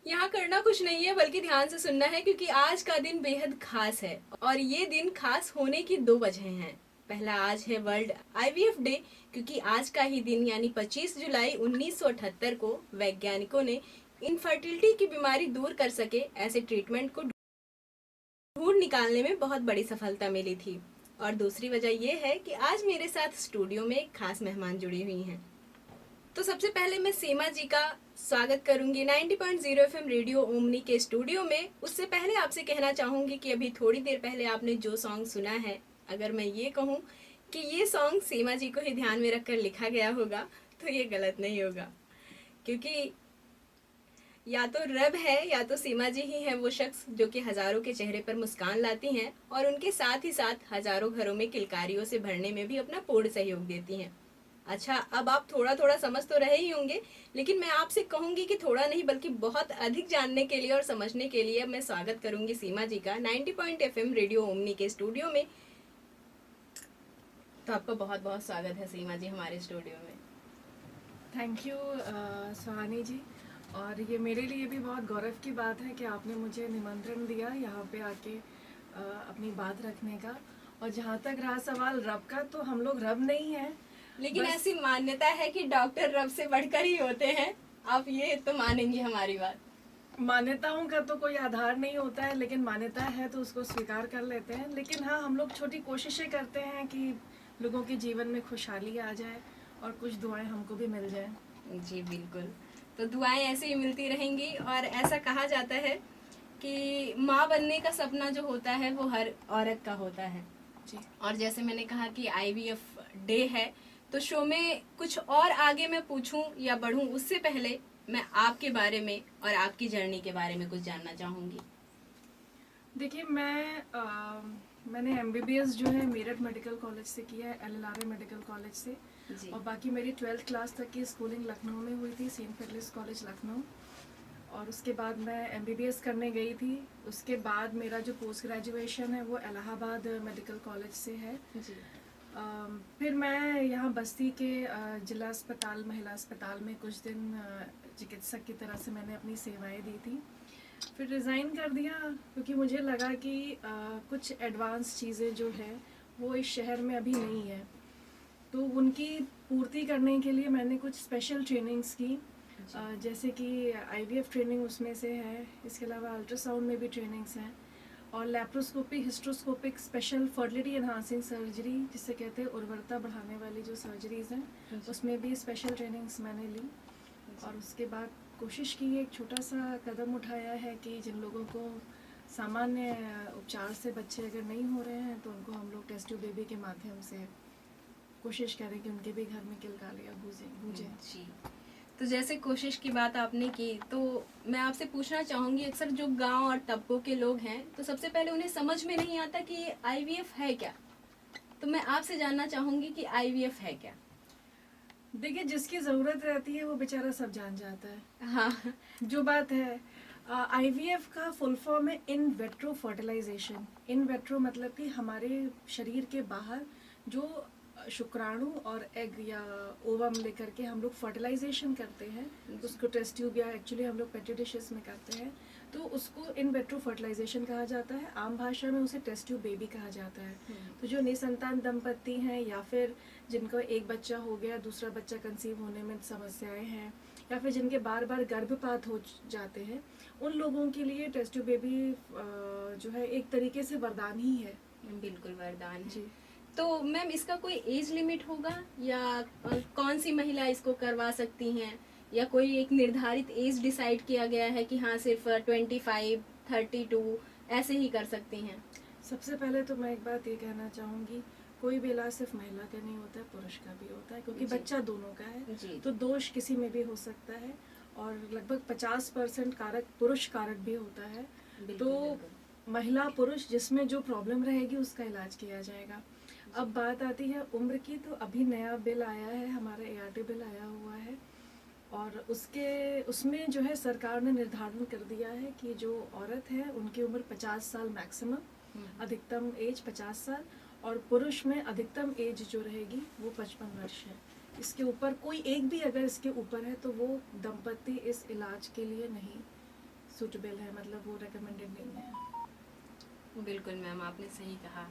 यहाँ करना कुछ नहीं है बल्कि ध्यान से सुनना है, क्योंकि आज का दिन बेहद खास है और ये दिन खास होने की दो वजह हैं। पहला, आज है वर्ल्ड आईवीएफ डे, क्योंकि आज का ही दिन यानी 25 जुलाई 1978 को वैज्ञानिकों ने इनफर्टिलिटी की बीमारी दूर कर सके ऐसे ट्रीटमेंट को ढूंढ निकालने में बहुत बड़ी सफलता मिली थी। और दूसरी वजह यह है कि आज मेरे साथ स्टूडियो में एक खास मेहमान जुड़ी हुई हैं। तो सबसे पहले मैं सीमा जी का स्वागत करूंगी 90.0 एफएम रेडियो ओमनी के स्टूडियो में। उससे पहले आपसे कहना चाहूंगी कि अभी थोड़ी देर पहले आपने जो सॉन्ग सुना है, अगर मैं ये कहूँ कि ये सॉन्ग सीमा जी को ही ध्यान में रखकर लिखा गया होगा तो ये गलत नहीं होगा, क्योंकि या तो रब है या तो सीमा जी ही है वो शख्स जो कि हजारों के चेहरे पर मुस्कान लाती हैं और उनके साथ ही साथ हजारों घरों में किलकारियों से भरने में भी अपना पूर्ण सहयोग देती हैं। अच्छा, अब आप थोड़ा थोड़ा समझ तो रहे ही होंगे, लेकिन मैं आपसे कहूंगी कि थोड़ा नहीं बल्कि बहुत अधिक जानने के लिए और समझने के लिए मैं स्वागत करूंगी सीमा जी का 90 पॉइंट एफएम रेडियो ओमनी के स्टूडियो में। तो आपका बहुत बहुत स्वागत है सीमा जी हमारे स्टूडियो में। थैंक यू सुहानी जी। और ये मेरे लिए भी बहुत गौरव की बात है कि आपने मुझे निमंत्रण दिया यहाँ पे आके अपनी बात रखने का। और जहाँ तक रहा सवाल रब का, तो हम लोग रब नहीं हैं, लेकिन ऐसी मान्यता है कि डॉक्टर रब से बढ़कर ही होते हैं। आप ये तो मानेंगे हमारी बात? मान्यताओं का तो कोई आधार नहीं होता है, लेकिन मान्यता है तो उसको स्वीकार कर लेते हैं। लेकिन हाँ, हम लोग छोटी कोशिशें करते हैं कि लोगों के जीवन में खुशहाली आ जाए और कुछ दुआएं हमको भी मिल जाए। जी बिल्कुल, तो दुआएं ऐसे ही मिलती रहेंगी। और ऐसा कहा जाता है कि माँ बनने का सपना जो होता है वो हर औरत का होता है जी। और जैसे मैंने कहा कि आईवीएफ डे है, तो शो में कुछ और आगे मैं पूछूं या बढ़ूं उससे पहले मैं आपके बारे में और आपकी जर्नी के बारे में कुछ जानना चाहूंगी। देखिए, मैंने एमबीबीएस जो है मेरठ मेडिकल कॉलेज से किया है, एलएलआरए मेडिकल कॉलेज से। जी। और बाकी मेरी 12th क्लास तक की स्कूलिंग लखनऊ में हुई थी, सेंट फेलिस कॉलेज लखनऊ। और उसके बाद मैं एमबीबीएस करने गई थी। उसके बाद मेरा जो पोस्ट ग्रेजुएशन है वो इलाहाबाद मेडिकल कॉलेज से है। जी। फिर मैं यहाँ बस्ती के जिला अस्पताल, महिला अस्पताल में कुछ दिन चिकित्सक की तरह से मैंने अपनी सेवाएं दी थी। फिर रिज़ाइन कर दिया क्योंकि मुझे लगा कि कुछ एडवांस चीज़ें जो है वो इस शहर में अभी नहीं है, तो उनकी पूर्ति करने के लिए मैंने कुछ स्पेशल ट्रेनिंग्स की। जैसे कि आईवीएफ ट्रेनिंग उसमें से है, इसके अलावा अल्ट्रासाउंड में भी ट्रेनिंग्स हैं, और laparoscopy, hysteroscopic, special fertility enhancing surgery जिसे कहते हैं उर्वरता बढ़ाने वाली जो सर्जरीज हैं, उसमें भी स्पेशल ट्रेनिंग्स मैंने ली। और उसके बाद कोशिश की, एक छोटा सा कदम उठाया है कि जिन लोगों को सामान्य उपचार से बच्चे अगर नहीं हो रहे हैं तो उनको हम लोग टेस्ट ट्यूब बेबी के माध्यम से कोशिश करें कि उनके भी घर में किलकारियाँ गूंजें। जी, तो जैसे कोशिश की बात आपने की, तो मैं आपसे पूछना चाहूँगी, अक्सर जो गांव और तबकों के लोग हैं तो सबसे पहले उन्हें समझ में नहीं आता कि ये आईवीएफ है क्या। तो मैं आपसे जानना चाहूँगी कि आईवीएफ है क्या। देखिए, जिसकी ज़रूरत रहती है वो बेचारा सब जान जाता है। हाँ। जो बात है, आईवीएफ का फुल फॉर्म है इन वेट्रो फर्टिलाइजेशन। इन वेट्रो मतलब कि हमारे शरीर के बाहर जो शुक्राणु और एग या ओवम लेकर के हम लोग फर्टिलाइजेशन करते हैं, उसको टेस्ट ट्यूब या एक्चुअली हम लोग पेट्री डिशेस में करते हैं, तो उसको इन वेट्रो फर्टिलाइजेशन कहा जाता है। आम भाषा में उसे टेस्ट ट्यूब बेबी कहा जाता है। तो जो निसंतान दंपत्ति हैं या फिर जिनको एक बच्चा हो गया, दूसरा बच्चा कंसीव होने में समस्याएं हैं, या फिर जिनके बार बार गर्भपात हो जाते हैं, उन लोगों के लिए टेस्ट ट्यूब बेबी जो है एक तरीके से वरदान ही है। बिल्कुल वरदान है। जी। तो मैम, इसका कोई एज लिमिट होगा या कौन सी महिला इसको करवा सकती हैं, या कोई एक निर्धारित एज डिसाइड किया गया है कि हाँ सिर्फ 25, 32 ऐसे ही कर सकती हैं? सबसे पहले तो मैं एक बात ये कहना चाहूँगी, कोई भी इलाज सिर्फ महिला का नहीं होता है, पुरुष का भी होता है, क्योंकि बच्चा दोनों का है। जी। तो दोष किसी में भी हो सकता है, और लगभग 50% कारक पुरुष कारक भी होता है। तो महिला पुरुष जिसमें जो प्रॉब्लम रहेगी उसका इलाज किया जाएगा। अब बात आती है उम्र की, तो अभी नया बिल आया है, हमारा एआरटी बिल आया हुआ है, और उसमें जो है सरकार ने निर्धारण कर दिया है कि जो औरत है उनकी उम्र 50 साल मैक्सिमम, अधिकतम एज 50 साल, और पुरुष में अधिकतम एज जो रहेगी वो 55 वर्ष है। इसके ऊपर कोई एक भी अगर इसके ऊपर है तो वो दंपति इस इलाज के लिए नहीं सूटेबल है, मतलब वो रेकमेंडेड नहीं है। बिल्कुल मैम, आपने सही कहा।